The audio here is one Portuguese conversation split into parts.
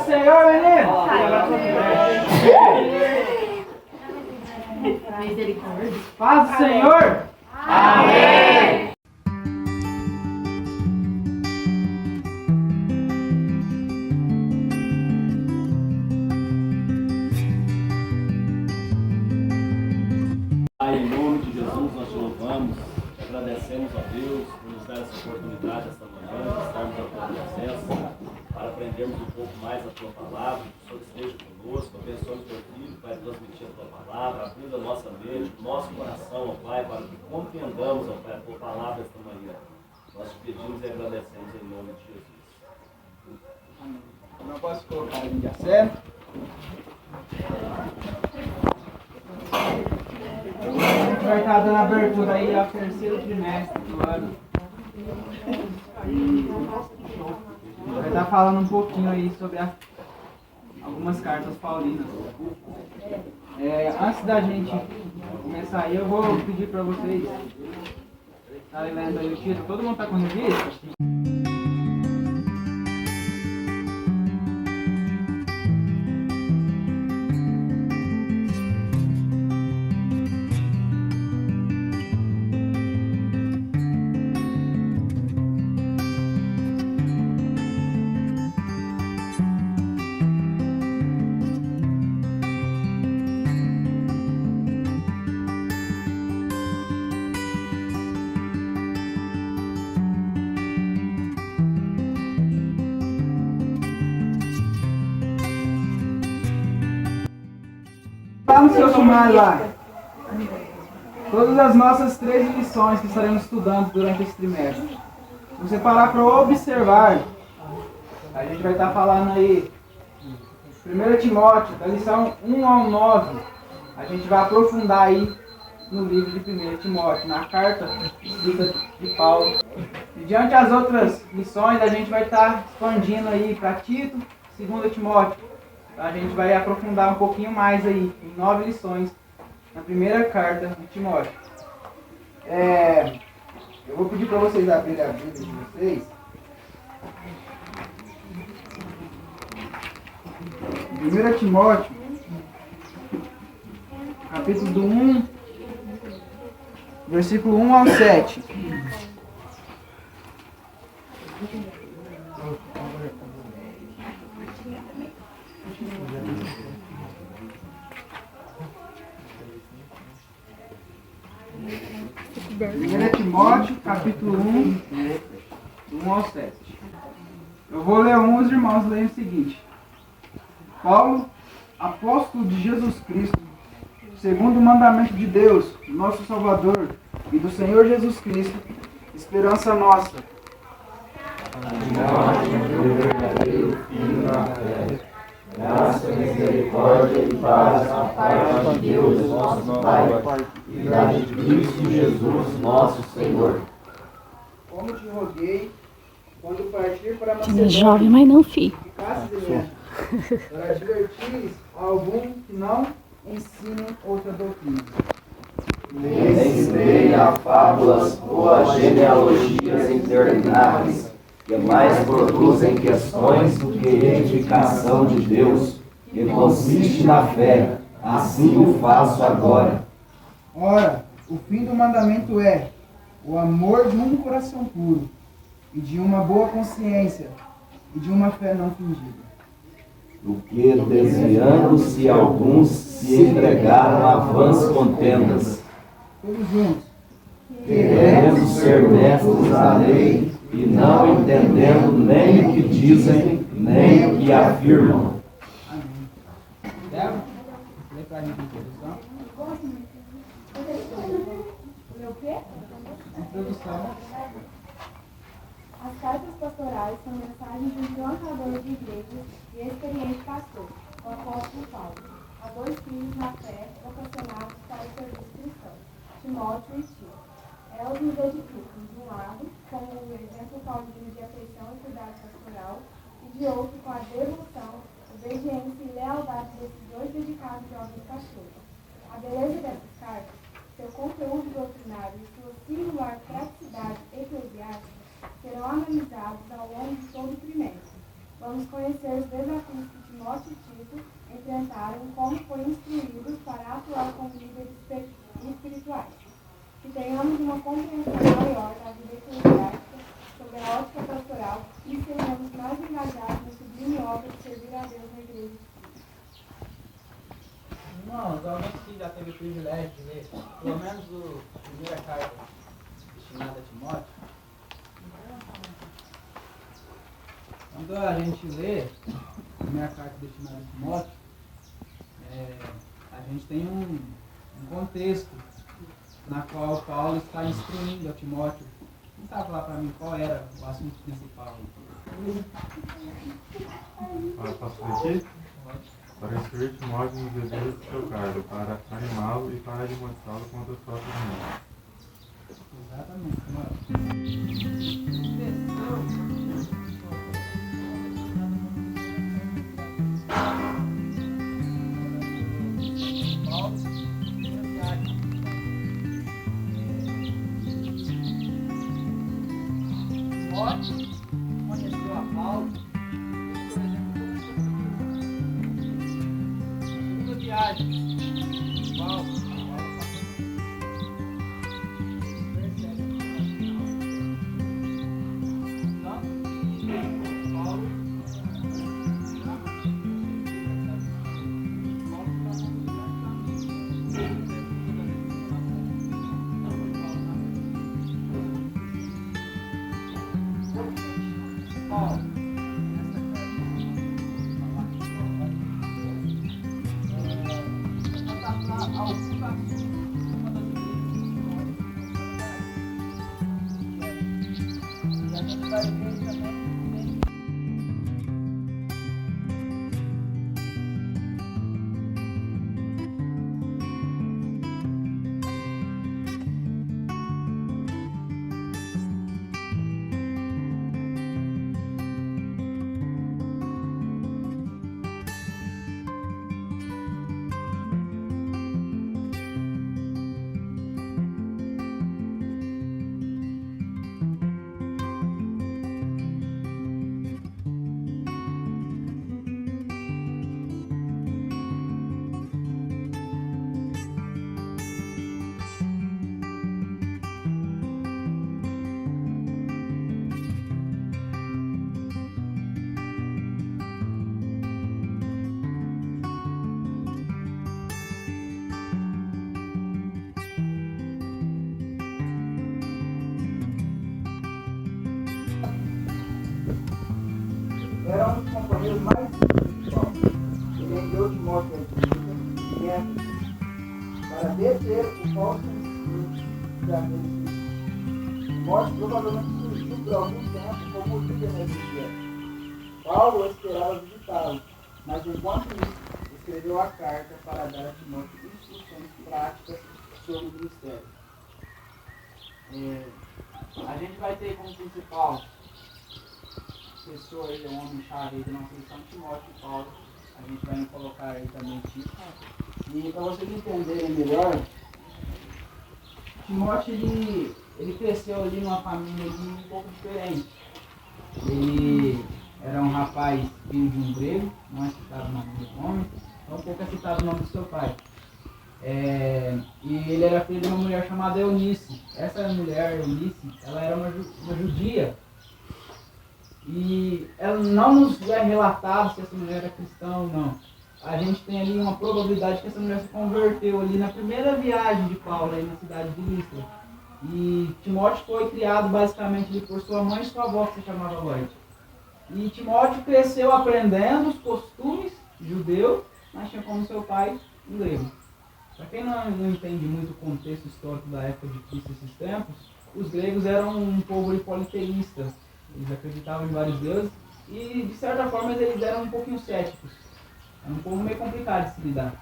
do Senhor, menino! Paz do Senhor! Amém! Pai, em nome de Jesus, nós te louvamos, agradecemos a Deus por nos dar essa oportunidade esta manhã de estarmos na tua presença, para aprendermos um pouco mais a tua palavra. Que o Senhor esteja conosco, abençoe o teu filho, Pai, transmitir a tua palavra, abrindo a nossa mente, o nosso coração, ó Pai, para que compreendamos, ó Pai, a tua palavra esta manhã. Nós te pedimos e agradecemos em nome de Jesus. Amém. Não posso colocar a gente a sério? A gente vai estar dando abertura aí ao terceiro trimestre do ano. Vai estar falando um pouquinho aí sobre algumas cartas paulinas. Antes da gente começar aí, eu vou pedir para vocês estarem lendo aí o título. Todo mundo está com revista? Lá no seu sumário lá, todas as nossas 13 lições que estaremos estudando durante esse trimestre. Se você parar para observar, a gente vai estar falando aí 1 Timóteo, da lição 1 ao 9, a gente vai aprofundar aí no livro de 1 Timóteo, na carta escrita de Paulo. E diante das outras lições, a gente vai estar expandindo aí para Tito, 2 Timóteo. A gente vai aprofundar um pouquinho mais aí, em 9 lições, na primeira carta de Timóteo. Eu vou pedir para vocês abrirem a Bíblia de vocês. 1 Timóteo, capítulo do 1, versículo 1 ao 7. Primeira Timóteo, capítulo 1, do 1 ao 7. Eu vou ler os irmãos leem o seguinte. Paulo, apóstolo de Jesus Cristo, segundo o mandamento de Deus, nosso Salvador, e do Senhor Jesus Cristo, esperança nossa. Graça, misericórdia e paz a parte de Deus, nosso Pai, e da de Cristo Jesus, nosso Senhor. Como te roguei, quando partir para Você é jovem, mas não, filho. ficasse de longe, para advertires algum que não ensine outra doutrina. Ensinei a fábulas ou a genealogias intermináveis, que mais produzem questões do que edificação de Deus, que consiste na fé. Assim o faço agora. Ora, o fim do mandamento é o amor de um coração puro, e de uma boa consciência, e de uma fé não fingida. Do que, desviando-se alguns, se entregaram a vãs contendas, Todos juntos. querendo ser mestres da lei, e não entendendo nem o que dizem, nem o que afirmam. Amém. Débora, lê para a gente a introdução. O quê? Introdução. As cartas pastorais são mensagens de um plantador de igrejas e experiente pastor, o apóstolo Paulo, a 2 filhos na fé vocacionados para o serviço cristão, Timóteo e Tito. Elas nos edificam, de um lado, com o exemplo paulino de afeição e cuidado pastoral, e de outro, com a devoção, obediência e lealdade desses 2 dedicados jovens pastores. A beleza dessas cartas, seu conteúdo doutrinário e sua singular praticidade eclesiástica serão analisados ao longo de todo o trimestre. Vamos conhecer os desafios que Deus na igreja de Cristo. Irmãos, alguém que já teve o privilégio de ler, pelo menos a primeira carta destinada a Timóteo, quando a gente lê a primeira carta destinada a Timóteo, a gente tem um contexto na qual Paulo está instruindo a Timóteo. Quem sabe falar para mim qual era o assunto principal? Posso aqui? Para instruir Timóteo nos deveres do seu cargo, para animá-lo e para demonstrá-lo contra os próprios irmãos. Exatamente. Conheceu a Paulo, por exemplo, segunda viagem, Paulo era um dos companheiros mais íntimos. Ele enviou Timóteo a Éfeso para deter o falso ensino de aqueles cristãos. Timóteo provavelmente surgiu por algum tempo como líder na igreja. Paulo esperava visitá-lo, mas enquanto isso, escreveu a carta para dar a Timóteo instruções práticas sobre o ministério. A gente vai ter como principal pessoa, ele é um homem-chave da nossa lição, Timóteo e Paulo. A gente vai colocar aí também Tito. E para vocês entenderem melhor, Timóteo ele cresceu ali numa família um pouco diferente. Ele era um rapaz filho de um grego, não é citado o nome do homem, tampouco é citado o nome do seu pai. E ele era filho de uma mulher chamada Eunice. Essa mulher, Eunice, ela era uma judia. E ela não nos é relatado se essa mulher era cristã ou não. A gente tem ali uma probabilidade que essa mulher se converteu ali na primeira viagem de Paulo, aí na cidade de Listra. E Timóteo foi criado basicamente ali por sua mãe e sua avó, que se chamava Lloyd. E Timóteo cresceu aprendendo os costumes judeus, mas tinha como seu pai um grego. Para quem não entende muito o contexto histórico da época de Cristo nesses tempos, os gregos eram um povo politeísta. Eles acreditavam em vários deuses e, de certa forma, eles eram um pouquinho céticos. Era um povo meio complicado de se lidar.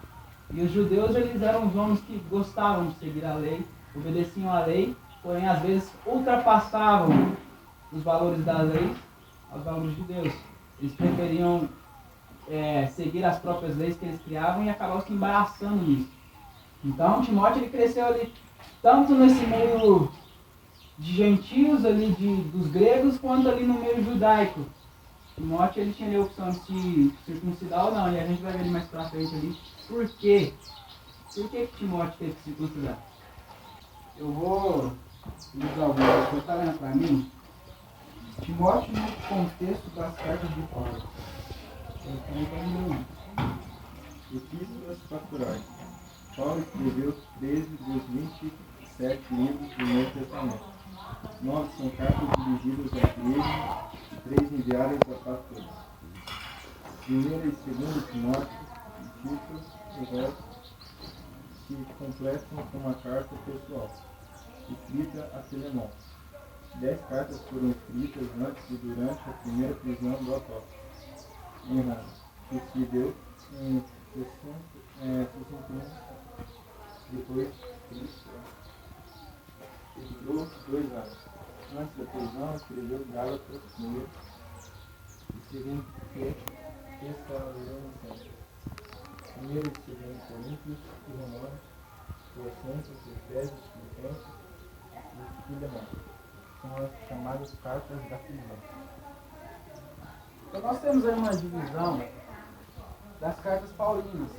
E os judeus, eles eram os homens que gostavam de seguir a lei, obedeciam à lei, porém, às vezes, ultrapassavam os valores da lei aos valores de Deus. Eles preferiam seguir as próprias leis que eles criavam e acabavam se embaraçando nisso. Então, Timóteo ele cresceu ali, tanto nesse meio de gentios ali dos gregos, quanto ali no meio judaico. Timóteo ele tinha a opção de se circuncidar ou não, e a gente vai ver mais pra frente ali por quê. Por que Timóteo teve que circuncidar? Eu vou usar o vídeo, você está lendo para mim? Timóteo no contexto das cartas de Paulo. Epístolas pastorais. Paulo escreveu 13 dos 27 livros do Novo Testamento. 9 são cartas dirigidas à igreja e 3 enviadas a pastores. 1ª e 2ª Timóteo e Tito e resto se completam com uma carta pessoal, escrita a Filemão. 10 cartas foram escritas antes e durante a primeira prisão do apóstolo em Roma, que se deu em 61 depois de Cristo. Ele durou 2 anos. Antes da prisão, escreveu Gálatas primeiro e 2º Tessalonicenses, 1º e 2º Coríntios e Romanos, Colossenses, Efésios, Filipenses e Filemão. São as chamadas cartas da prisão. Então nós temos aí uma divisão das cartas paulinas.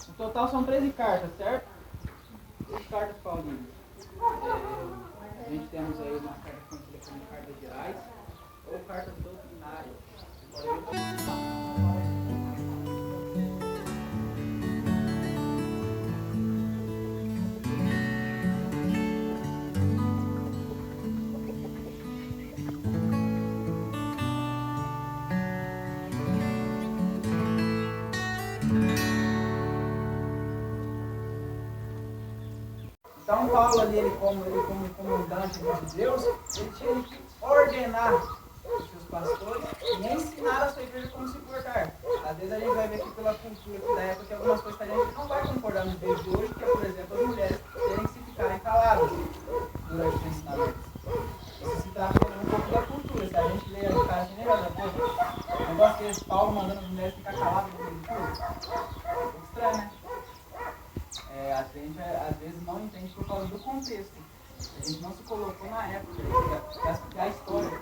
No total são 13 cartas, certo? 13 cartas paulinas. A gente temos aí uma carta conhecida como cartas gerais ou cartas doutrinárias. Então Paulo ali, ele como comandante de Deus, ele tinha que ordenar os seus pastores e ensinar a sua igreja como se portar. Às vezes a gente vai ver aqui pela cultura aqui da época que algumas coisas que a gente não vai concordar nos dias de hoje, que é, por exemplo, as mulheres terem que se ficarem caladas durante o ensinamento. Isso se trata um pouco da cultura. Se a gente lê o cara assim, lembra da coisa? O negócio que esse Paulo mandando as mulheres ficar caladas no meio de tudo. Estranho, né? A gente às vezes não entende por causa do contexto. A gente não se colocou na época da história.